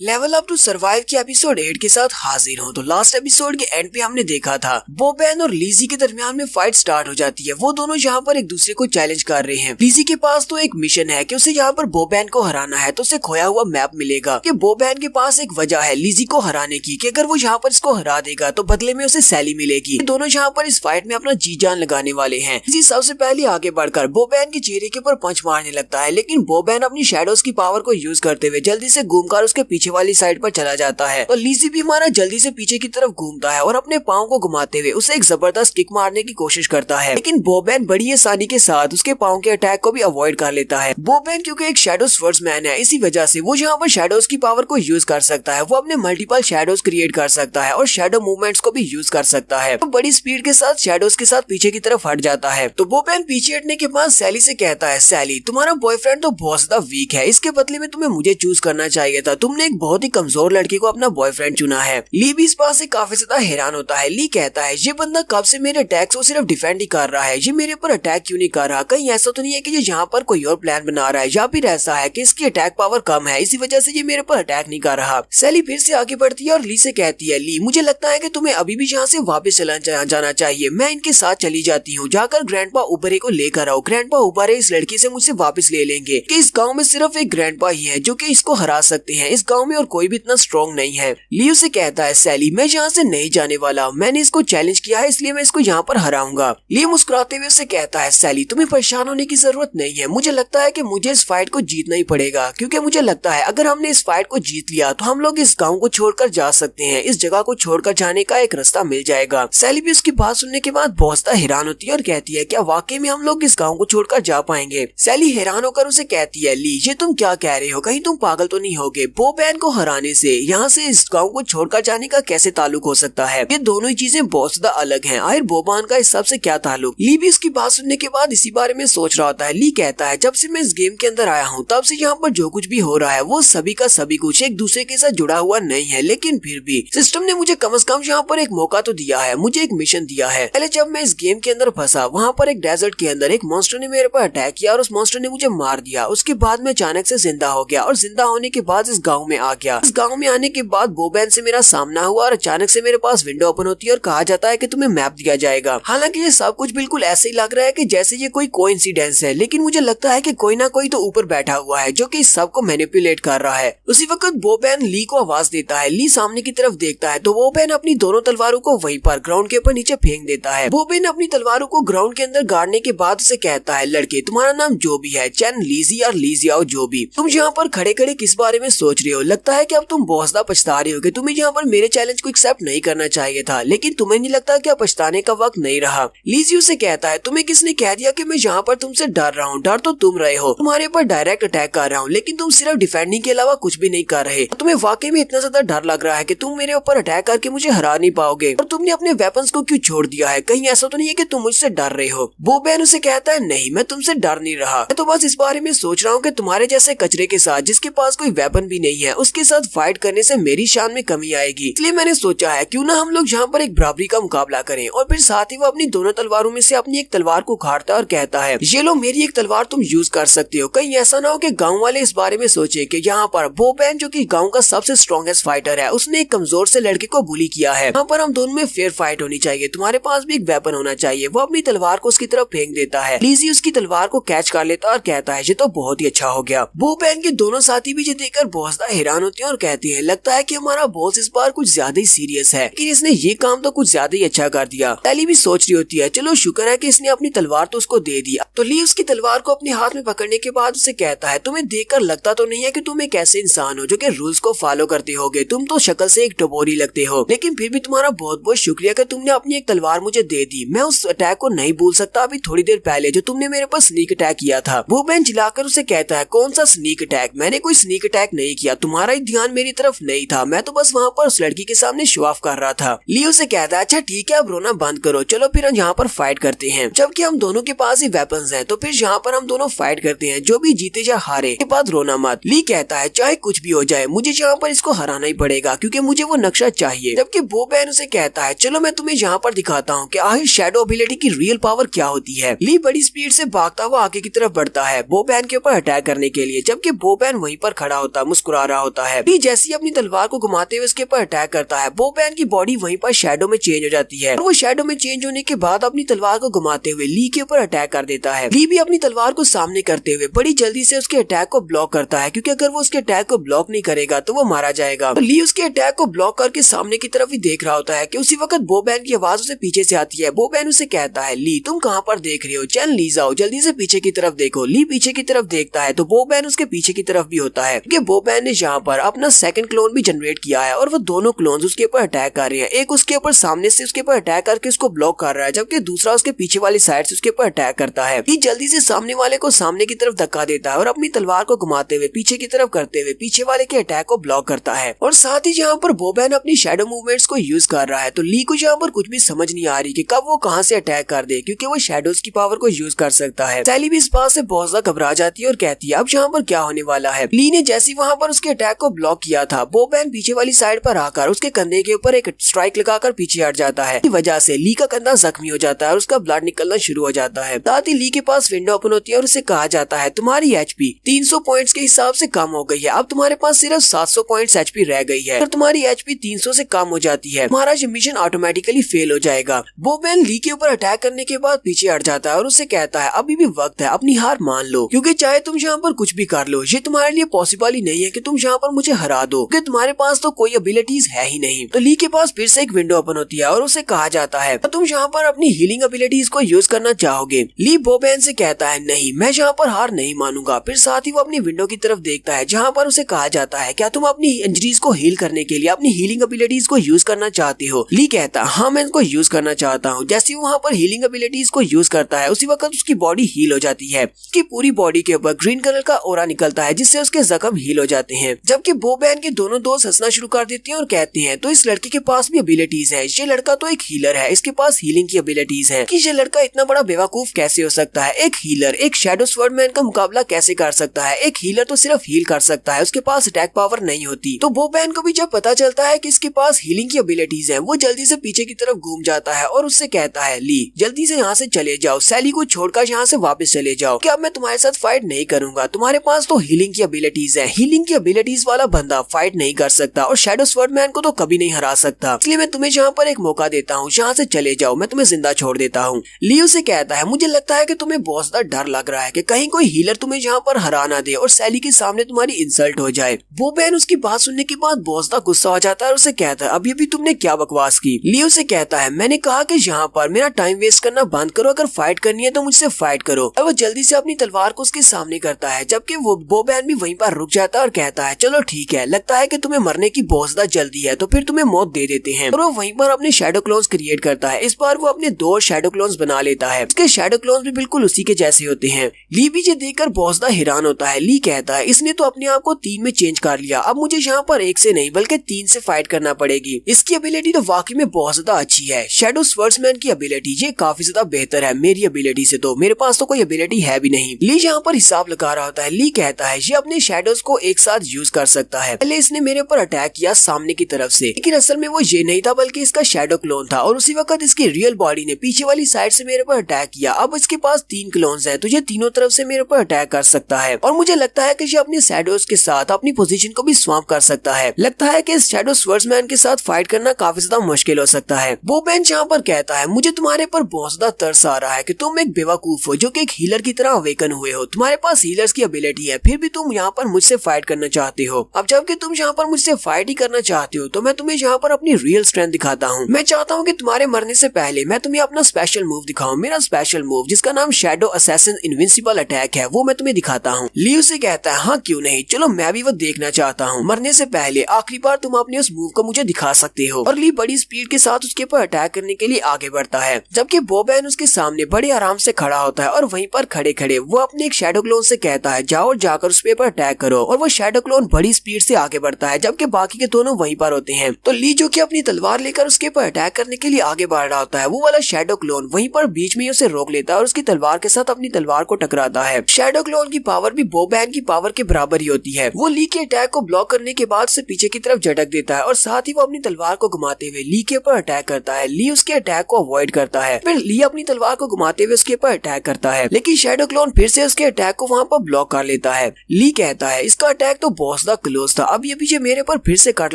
Level up to survive के episode 8 के साथ हाजिर हूँ। तो लास्ट एपिसोड के एंड पे हमने देखा था बोबैन और लीजी के दरमियान में फाइट स्टार्ट हो जाती है। वो दोनों यहाँ पर एक दूसरे को चैलेंज कर रहे हैं। लीजी के पास तो एक मिशन है कि उसे यहाँ पर बोबैन को हराना है, तो उसे खोया हुआ मैप मिलेगा कि बोबैन के पास एक वजह है लीजी को हराने की कि अगर वो यहाँ पर इसको हरा देगा तो बदले में उसे सैली मिलेगी। दोनों यहाँ पर इस फाइट में अपना जी जान लगाने वाले हैं। लीजी सबसे पहले आगे बढ़कर बोबैन के चेहरे के ऊपर पंच मारने लगता है, लेकिन बोबैन अपनी शैडोज की पावर को यूज करते हुए जल्दी से घूमकर उसके पीछे वाली साइड पर चला जाता है। तो लीजी भी हमारा जल्दी से पीछे की तरफ घूमता है और अपने पाँव को घुमाते हुए उसे एक जबरदस्त किक मारने की कोशिश करता है, लेकिन बोबैन बड़ी आसानी के साथ उसके पाँव के अटैक को भी अवॉइड कर लेता है। बोबैन क्योंकि एक शैडो स्वर्ड्समैन है, इसी वजह से वो यहाँ पर शैडोज की पावर को यूज कर सकता है। वो अपने मल्टीपल शैडोज क्रिएट कर सकता है और शैडो मूवमेंट्स को भी यूज कर सकता है। तो बड़ी स्पीड के साथ शैडोज के साथ पीछे की तरफ हट जाता है। तो बोबैन पीछे हटने के बाद सैली से कहता है, सैली तुम्हारा बॉयफ्रेंड तो बहुत ज्यादा वीक है, इसके बदले में तुम्हें मुझे चूज करना चाहिए था। तुमने एक बहुत ही कमजोर लड़के को अपना बॉयफ्रेंड चुना है। ली भी इस बात से काफी ज्यादा हैरान होता है। ली कहता है, ये बंदा कब से मेरे अटैक को सिर्फ डिफेंड ही कर रहा है, ये मेरे ऊपर अटैक क्यों नहीं कर रहा? कहीं ऐसा तो नहीं है कि ये यहाँ पर कोई और प्लान बना रहा है, या फिर ऐसा है कि इसकी अटैक पावर कम है, इसी वजह से ये मेरे ऊपर अटैक नहीं कर रहा। सैली फिर से आगे बढ़ती है और ली से कहती है, ली मुझे लगता है कि तुम्हें अभी भी यहाँ से वापस चला जाना चाहिए। मैं इनके साथ चली जाती हूँ, जाकर ग्रैंडपा उबरे को लेकर आओ। ग्रैंडपा उबरे इस लड़की से मुझसे वापस ले लेंगे कि इस गाँव में सिर्फ एक ग्रैंडपा ही है जो कि इसको हरा सकते हैं। इस गाँव में और कोई भी इतना स्ट्रॉन्ग नहीं है। ली उसे कहता है, सैली मैं यहाँ से नहीं जाने वाला, मैंने इसको चैलेंज किया है इसलिए मैं इसको यहाँ पर हराऊंगा। ली मुस्कुराते हुए उसे कहता है, सैली तुम्हें परेशान होने की जरूरत नहीं है, मुझे लगता है कि मुझे इस फाइट को जीतना ही पड़ेगा, क्योंकि मुझे लगता है अगर हमने इस फाइट को जीत लिया तो हम लोग इस गाँव को छोड़कर जा सकते हैं, इस जगह को छोड़कर जाने का एक रास्ता मिल जाएगा। सैली भी उसकी बात सुनने के बाद बहुत ज्यादा हैरान होती है और कहती है, क्या वाकई में हम लोग इस गाँव को छोड़कर जा पाएंगे? सैली हैरान होकर उसे कहती है, ली ये तुम क्या कह रहे हो, कहीं तुम पागल तो नहीं होगे? बोबैन को हराने से यहाँ से इस गाँव को छोड़कर जाने का कैसे ताल्लुक हो सकता है? ये दोनों ही चीजें बहुत ज्यादा अलग हैं। आखिर बोबैन का इस सब से क्या ताल्लुक? ली भी इसकी बात सुनने के बाद इसी बारे में सोच रहा होता है। ली कहता है, जब से मैं इस गेम के अंदर आया हूँ तब से यहाँ पर जो कुछ भी हो रहा है वो सभी का सभी कुछ एक दूसरे के साथ जुड़ा हुआ नहीं है, लेकिन फिर भी सिस्टम ने मुझे कम से कम यहाँ पर एक मौका तो दिया है, मुझे एक मिशन दिया है। पहले जब मैं इस गेम के अंदर फंसा, वहाँ पर एक डेजर्ट के अंदर एक मॉन्स्टर ने मेरे पर अटैक किया और उस मॉन्स्टर ने मुझे मार दिया। उसके बाद मैं अचानक से जिंदा हो गया और जिंदा होने के बाद इस गाँव में आ गया। इस गाँव में आने के बाद बोबैन से मेरा सामना हुआ और अचानक से मेरे पास विंडो ओपन होती है और कहा जाता है कि तुम्हें मैप दिया जाएगा। हालांकि ये सब कुछ बिल्कुल ऐसे ही लग रहा है कि जैसे ये कोई कोइंसिडेंस है, लेकिन मुझे लगता है कि कोई ना कोई तो ऊपर बैठा हुआ है जो कि इस सब को मैनिपुलेट कर रहा है। उसी वक्त बोबैन ली को आवाज देता है। ली सामने की तरफ देखता है तो बोबैन अपनी दोनों तलवारों को वहीं पर ग्राउंड के ऊपर नीचे फेंक देता है। बोबैन अपनी तलवारों को ग्राउंड के अंदर गाड़ने के बाद उसे कहता है, लड़के तुम्हारा नाम जो भी है, चैन लीजी और लीजियाओ जो भी, तुम यहाँ पर खड़े खड़े किस बारे में सोच रहे हो? लगता है कि अब तुम बहुत ज्यादा पछता रहे हो कि तुम्हें यहाँ पर मेरे चैलेंज को एक्सेप्ट नहीं करना चाहिए था, लेकिन तुम्हें नहीं लगता कि पछताने का वक्त नहीं रहा? लीजी उसे कहता है, तुम्हें किसने कह दिया कि मैं यहाँ पर तुमसे डर रहा हूँ? डर तो तुम रहे हो, तुम्हारे ऊपर डायरेक्ट अटैक कर रहा हूँ, लेकिन तुम सिर्फ डिफेंडिंग के अलावा कुछ भी नहीं कर रहे। तुम्हें वाकई में इतना ज्यादा डर लग रहा है कि तुम मेरे ऊपर अटैक करके मुझे हरा नहीं पाओगे, और तुमने अपने वेपन्स को क्यों छोड़ दिया है? कहीं ऐसा तो नहीं है कि तुम मुझसे डर रहे हो? बोबैन उसे कहता है, नहीं मैं तुमसे डर नहीं रहा, मैं तो बस इस बारे में सोच रहा हूँ कि तुम्हारे जैसे कचरे के साथ जिसके पास कोई वेपन भी नहीं है उसके साथ फाइट करने से मेरी शान में कमी आएगी, इसलिए मैंने सोचा है क्यों ना हम लोग यहाँ पर एक बराबरी का मुकाबला करें। और फिर साथ ही वो अपनी दोनों तलवारों में से अपनी एक तलवार को उखाड़ता है और कहता है, ये लो मेरी एक तलवार तुम यूज कर सकते हो। कहीं ऐसा ना हो कि गांव वाले इस बारे में सोचे कि यहाँ पर बोबैन जो कि गांव का सबसे स्ट्रॉन्गेस्ट फाइटर है उसने एक कमजोर से लड़के को बुली किया है। यहाँ पर हम दोनों में फेयर फाइट होनी चाहिए, तुम्हारे पास भी एक वेपन होना चाहिए। वो अपनी तलवार को उसकी तरफ फेंक देता है। लीजी उसकी तलवार को कैच कर लेता है और कहता है, ये तो बहुत ही अच्छा हो गया। बोबैन के दोनों साथी भी ये देखकर बहुत ज्यादा हैरान होते हैं और कहते हैं, लगता है कि हमारा बॉस इस बार कुछ ज्यादा ही सीरियस है, लेकिन इसने ये काम तो कुछ ज्यादा ही अच्छा कर दिया। सैली भी सोच रही होती है, चलो शुक्र है कि इसने अपनी तलवार तो उसको दे दिया। तो ली उसकी तलवार को अपने हाथ में पकड़ने के बाद उसे कहता है, तुम्हें देखकर लगता तो नहीं है कि तुम एक ऐसे इंसान हो जो कि रूल्स को फॉलो करते होगे, तुम तो शक्ल से एक टपोरी लगते हो, लेकिन फिर भी तुम्हारा बहुत बहुत शुक्रिया कि तुमने अपनी एक तलवार मुझे दे दी। मैं उस अटैक को नहीं भूल सकता अभी थोड़ी देर पहले जो तुमने मेरे पर स्नीक अटैक किया था। वो बेन चिल्लाकर उसे कहता है, कौन सा स्नीक अटैक? मैंने कोई स्नीक अटैक नहीं किया, तुम्हारा ही ध्यान मेरी तरफ नहीं था, मैं तो बस वहाँ पर उस लड़की के सामने शो ऑफ कर रहा था। ली उसे कहता है, अच्छा ठीक है अब रोना बंद करो, चलो फिर हम यहाँ पर फाइट करते हैं। जबकि हम दोनों के पास ही वेपन्स हैं, तो फिर यहाँ पर हम दोनों फाइट करते हैं, जो भी जीते या हारे के बाद रोना मत। ली कहता है, चाहे कुछ भी हो जाए मुझे यहाँ पर इसको हराना ही पड़ेगा क्योंकि मुझे वो नक्शा चाहिए। जबकि बोबैन उसे कहता है, चलो मैं तुम्हें यहाँ पर दिखाता हूँ कि आखिर शैडो एबिलिटी की रियल पावर क्या होती है। ली बड़ी स्पीड से भागता हुआ आगे की तरफ बढ़ता है बोबैन के ऊपर अटैक करने के लिए, जबकि बोबैन वहीं पर खड़ा होता मुस्कुरा रहा होता है। ली जैसे ही अपनी तलवार को घुमाते हुए उसके ऊपर अटैक करता है, बो बैन की बॉडी वहीं पर शैडो में चेंज हो जाती है और वो शैडो में चेंज होने के बाद अपनी तलवार को घुमाते हुए ली के ऊपर अटैक कर देता है। ली भी अपनी तलवार को सामने करते हुए बड़ी जल्दी से उसके अटैक को ब्लॉक करता है, क्योंकि अगर वो उसके अटैक को ब्लॉक नहीं करेगा तो वो मारा जाएगा। तो ली उसके अटैक को ब्लॉक करके सामने की तरफ ही देख रहा होता है कि उसी वक्त बो बैन की आवाज उसे पीछे से आती है। बो बैन उसे कहता है, ली तुम कहाँ पर देख रहे हो, चल ली जाओ, जल्दी से पीछे की तरफ देखो। ली पीछे की तरफ देखता है तो बो बैन उसके पीछे की तरफ भी होता है, क्योंकि बो बैन ने यहाँ पर अपना सेकंड क्लोन भी जनरेट किया है और वो दोनों क्लोन्स उसके ऊपर अटैक कर रहे हैं। एक उसके ऊपर सामने से उसके ऊपर अटैक करके उसको ब्लॉक कर रहा है, जबकि दूसरा उसके पीछे वाली साइड से उसके ऊपर अटैक करता है। ये जल्दी से सामने वाले को सामने की तरफ धक्का देता है और अपनी तलवार को घुमाते हुए पीछे की तरफ करते हुए पीछे वाले के अटैक को ब्लॉक करता है। और साथ ही यहाँ पर बो बैन अपनी शैडो मूवमेंट्स को यूज कर रहा है, तो ली को यहाँ पर कुछ भी समझ नहीं आ रही कि कब वो कहाँ से अटैक कर दे, क्योंकि वो शैडोज की पावर को यूज कर सकता है। सैली भी इस बात से बहुत ज्यादा घबरा जाती है और कहती है अब यहाँ पर क्या होने वाला है। ली ने जैसे वहाँ पर उसके अटैक को ब्लॉक किया था, बो बैन पीछे वाली साइड पर आकर उसके कंधे के ऊपर एक स्ट्राइक लगाकर पीछे हट जाता है। इस वजह से ली का कंधा जख्मी हो जाता है और उसका ब्लड निकलना शुरू हो जाता है। साथ ही ली के पास विंडो ओपन होती है और उसे कहा जाता है तुम्हारी एचपी 300 पॉइंट्स के हिसाब से कम हो गई है, अब तुम्हारे पास सिर्फ 700 पॉइंट्स एचपी रह गई है। अगर तुम्हारी एचपी 300 से कम हो जाती है तुम्हारा मिशन ऑटोमेटिकली फेल हो जाएगा। बो बैन ली के ऊपर अटैक करने के बाद पीछे हट जाता है और उसे कहता है अभी भी वक्त है, अपनी हार मान लो, क्योंकि चाहे तुम यहाँ पर कुछ भी कर लो ये तुम्हारे लिए पॉसिबल ही नहीं है कि तुम यहाँ पर मुझे हरा दो, क्योंकि तुम्हारे पास तो कोई एबिलिटीज है ही नहीं। तो ली के पास फिर से एक विंडो ओपन होती है और उसे कहा जाता है तुम यहाँ पर अपनी हीलिंग एबिलिटीज को यूज करना चाहोगे। ली बो बैन से कहता है नहीं, मैं यहाँ पर हार नहीं मानूंगा। फिर साथ ही वो अपनी विंडो की तरफ देखता है जहाँ पर उसे कहा जाता है क्या तुम अपनी इंजरीज को हील करने के लिए अपनी हीलिंग एबिलिटीज को यूज करना चाहते हो। ली कहता है हाँ मैं इनको यूज करना चाहता हूँ। जैसे वो वहाँ पर हीलिंग एबिलिटीज को यूज करता है उसी वक्त उसकी बॉडी हील हो जाती है। उसकी पूरी बॉडी के ऊपर ग्रीन कलर का ओरा निकलता है जिससे उसके जख्म हील हो जाते हैं। जबकि बो बैन के दोनों दोस्त हंसना शुरू कर देते हैं और कहते हैं तो इस लड़के के पास भी एबिलिटीज है, ये लड़का तो एक हीलर है, इसके पास हीलिंग की एबिलिटीज है, कि ये लड़का इतना बड़ा बेवकूफ कैसे हो सकता है। एक हीलर एक शैडो स्वॉर्डमैन का मुकाबला कैसे कर सकता है, एक हीलर तो सिर्फ हील कर सकता है, उसके पास अटैक पावर नहीं होती। तो बो बैन को भी जब पता चलता है कि इसके पास हीलिंग की एबिलिटीज है, वो जल्दी से पीछे की तरफ घूम जाता है और उससे कहता है ली जल्दी से यहाँ से चले जाओ, सैली को छोड़कर यहाँ से वापस चले जाओ, कि अब मैं तुम्हारे साथ फाइट नहीं करूंगा, तुम्हारे पास तो हीलिंग की एबिलिटीज है, हीलिंग की एबिलिटीज वाला बंदा फाइट नहीं कर सकता और शैडो स्वॉर्डमैन को तो कभी नहीं हरा सकता, इसलिए मैं तुम्हें यहाँ पर एक मौका देता हूँ, यहाँ से चले जाओ, मैं तुम्हें जिंदा छोड़ देता हूँ। ली उसे कहता है मुझे लगता है कि तुम्हें बहुत ज्यादा डर लग रहा है कि कहीं कोई हीलर तुम्हें यहाँ पर हरा ना दे और सैली के सामने तुम्हारी इंसल्ट हो जाए। बो बैन उसकी बात सुनने के बाद बहुत ज्यादा गुस्सा हो जाता है और उसे कहता है अभी तुमने क्या बकवास की। ली उसे कहता है मैंने कहा कि यहाँ पर मेरा टाइम वेस्ट करना बंद करो, अगर फाइट करनी है तो मुझसे फाइट करो। और वो जल्दी से अपनी तलवार को उसके सामने करता है, जबकि वो बो बैन भी वहीं पर रुक जाता है और कहता है चलो ठीक है, लगता है कि तुम्हें मरने की बहुत ज्यादा जल्दी है तो फिर तुम्हें मौत दे देते हैं। और वो वहीं पर अपने शैडो क्लोन्स क्रिएट करता है। इस बार वो अपने 2 शैडो क्लोन्स बना लेता है, उसके शैडो क्लोन्स भी बिल्कुल उसी के जैसे होते हैं। ली भी ये देखकर बहुत ज्यादा हैरान होता है। ली कहता है इसने तो अपने आप को 3 में चेंज कर लिया, अब मुझे यहाँ पर 1 से नहीं बल्कि 3 से फाइट करना पड़ेगी। इसकी एबिलिटी तो वाकई में बहुत ज्यादा अच्छी है। शैडो स्वॉर्ड्समैन की एबिलिटी ये काफी ज्यादा बेहतर है मेरी एबिलिटी से, तो मेरे पास तो कोई एबिलिटी है भी नहीं। ली यहाँ पर हिसाब लगा रहा होता है। ली कहता है ये अपने शैडोज को एक साथ यूज कर सकता है। पहले इसने मेरे ऊपर अटैक किया सामने की तरफ से, लेकिन असल में वो ये नहीं था बल्कि इसका शैडो क्लोन था, और उसी वक्त इसकी रियल बॉडी ने पीछे वाली साइड से मेरे ऊपर अटैक किया। अब इसके पास 3 क्लोन्स हैं, तो ये तीनों तरफ से मेरे ऊपर अटैक कर सकता है, और मुझे लगता है कि ये अपने शैडोज के साथ अपनी पोजीशन को भी स्वाप कर सकता है। लगता है कि इस शैडो स्वॉर्ड्समैन के साथ फाइट करना काफी ज्यादा मुश्किल हो सकता है। बो बैन यहाँ पर कहता है मुझे तुम्हारे पर बहुत ज्यादा तरस आ रहा है कि तुम एक बेवकूफ हो जो कि एक हीलर की तरह अवेकन हुए हो, तुम्हारे पास हीलर्स की एबिलिटी है, फिर भी तुम यहाँ पर मुझसे फाइट करना चाहते हो। अब जबकि तुम यहाँ पर मुझसे फाइट ही करना चाहते हो तो मैं तुम्हें यहाँ पर अपनी रियल स्ट्रेंथ दिखाता हूँ। मैं चाहता हूँ कि तुम्हारे मरने से पहले मैं तुम्हें अपना स्पेशल मूव दिखाऊं, मेरा स्पेशल मूव जिसका नाम शैडो असैसिन इनविंसिबल अटैक है, वो मैं तुम्हें दिखाता हूँ। ली उसे कहता है हाँ क्यों नहीं, चलो मैं भी वो देखना चाहता हूँ, मरने से पहले आखिरी बार तुम अपने उस मूव को मुझे दिखा सकते हो। और ली बड़ी स्पीड के साथ उसके ऊपर अटैक करने के लिए आगे बढ़ता है, जबकि बो बैन उसके सामने बड़े आराम से खड़ा होता है और वहीं पर खड़े खड़े वो अपने एक शैडो क्लोन से कहता है जाओ और जाकर उस पे पर अटैक करो, और वो शैडो क्लोन बड़ी स्पीड से आगे बढ़ता है जबकि बाकी के दोनों वहीं पर होते हैं। तो ली जो कि अपनी तलवार लेकर उसके ऊपर अटैक करने के लिए आगे बढ़ रहा होता है, वो वाला शैडो क्लोन वहीं पर बीच में उसे रोक लेता है और उसकी तलवार के साथ अपनी तलवार को टकराता है। शैडो क्लोन की पावर भी बो बैन की पावर के बराबर ही होती है। वो ली के अटैक को ब्लॉक करने के बाद से पीछे की तरफ झटक देता है और साथ ही वो अपनी तलवार को घुमाते हुए ली के ऊपर अटैक करता है। ली उसके अटैक को अवॉइड करता है, फिर ली अपनी तलवार को घुमाते हुए उसके ऊपर अटैक करता है, लेकिन शैडो क्लोन फिर से उसके अटैक को वहाँ पर ब्लॉक कर लेता है। ली कहता है इसका अटैक तो बहुत बहुत ज्यादा क्लोज था। अब ये पीछे मेरे पर फिर से कट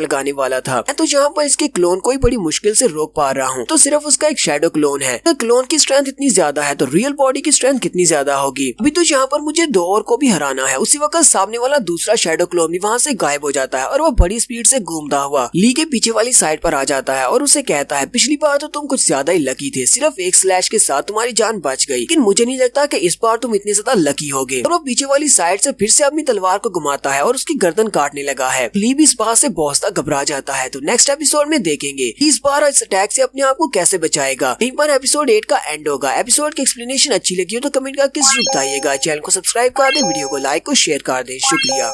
लगाने वाला था। मैं तो जहाँ पर इसके क्लोन को ही बड़ी मुश्किल से रोक पा रहा हूँ, तो सिर्फ उसका एक शैडो क्लोन है। तो क्लोन की स्ट्रेंथ इतनी ज्यादा है तो रियल बॉडी की स्ट्रेंथ कितनी ज्यादा होगी। अभी तो जहाँ पर मुझे 2 और को भी हराना है, उसी वक्त सामने वाला दूसरा शैडो क्लोन भी वहाँ से गायब हो जाता है और वो बड़ी स्पीड से घूमता हुआ ली के पीछे वाली साइड पर आ जाता है और उसे कहता है, पिछली बार तो तुम कुछ ज्यादा ही लकी थे, सिर्फ एक स्लैश के साथ तुम्हारी जान बच गई, लेकिन मुझे नहीं लगता कि इस बार तुम इतने ज्यादा लकी होगे। और वो पीछे वाली साइड से फिर से अपनी तलवार को घुमाता है और उसकी गर्दन काटने लगा है। ली भी इस बात से बहुत ज्यादा घबरा जाता है। तो नेक्स्ट एपिसोड में देखेंगे कि इस बार इस अटैक से अपने आप को कैसे बचाएगा। यहीं पर एपिसोड 8 का एंड होगा। एपिसोड की एक्सप्लेनेशन अच्छी लगी हो तो कमेंट करके जरूर बताइएगा। चैनल को सब्सक्राइब कर दे, वीडियो को लाइक और शेयर कर दे। शुक्रिया।